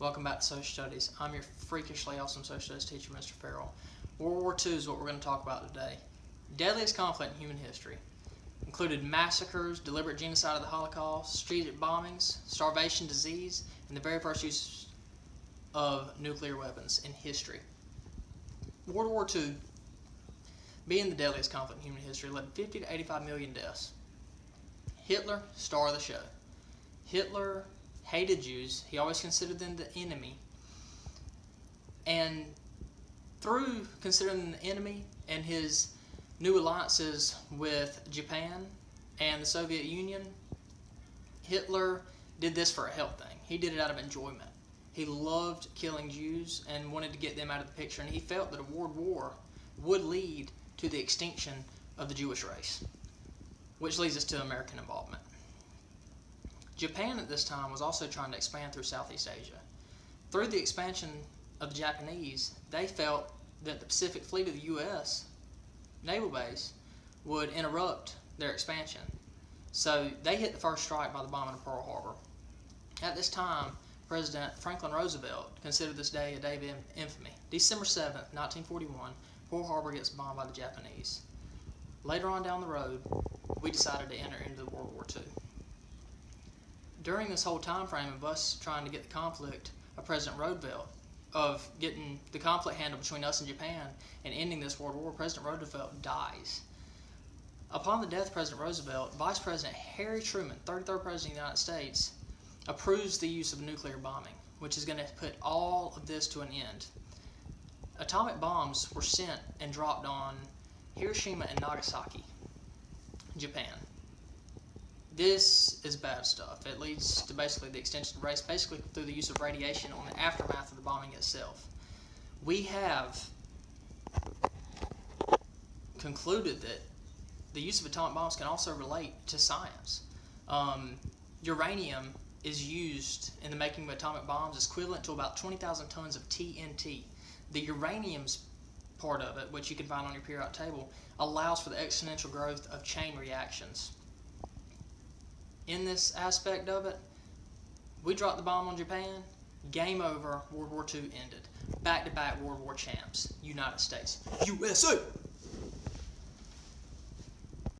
Welcome back to Social Studies. I'm your freakishly awesome Social Studies teacher, Mr. Farrill. World War II is what we're going to talk about today. Deadliest conflict in human history. Included massacres, deliberate genocide of the Holocaust, strategic bombings, starvation, disease, and the very first use of nuclear weapons in history. World War II, being the deadliest conflict in human history, led 50 to 85 million deaths. Hitler, star of the show. Hitler hated Jews. He always considered them the enemy. And through considering them the enemy and his new alliances with Japan and the Soviet Union, Hitler did this for a health thing. He did it out of enjoyment. He loved killing Jews and wanted to get them out of the picture, and he felt that a world war would lead to the extinction of the Jewish race, which leads us to American involvement. Japan at this time was also trying to expand through Southeast Asia. Through the expansion of the Japanese, they felt that the Pacific Fleet of the U.S. naval base would interrupt their expansion. So they hit the first strike by the bombing of Pearl Harbor. At this time, President Franklin Roosevelt considered this day a day of infamy. December 7th, 1941, Pearl Harbor gets bombed by the Japanese. Later on down the road, we decided to enter into World War II. During this whole time frame of us trying to get the conflict of President Roosevelt, of getting the conflict handled between us and Japan and ending this World War, President Roosevelt dies. Upon the death of President Roosevelt, Vice President Harry Truman, 33rd President of the United States, approves the use of nuclear bombing, which is going to put all of this to an end. Atomic bombs were sent and dropped on Hiroshima and Nagasaki, Japan. This is bad stuff. It leads to basically the extension of race, basically through the use of radiation on the aftermath of the bombing itself. We have concluded that the use of atomic bombs can also relate to science. Uranium is used in the making of atomic bombs is equivalent to about 20,000 tons of TNT. The uranium's part of it, which you can find on your periodic table, allows for the exponential growth of chain reactions. In this aspect of it, we dropped the bomb on Japan, game over, World War II ended. Back-to-back World War champs, United States, USA!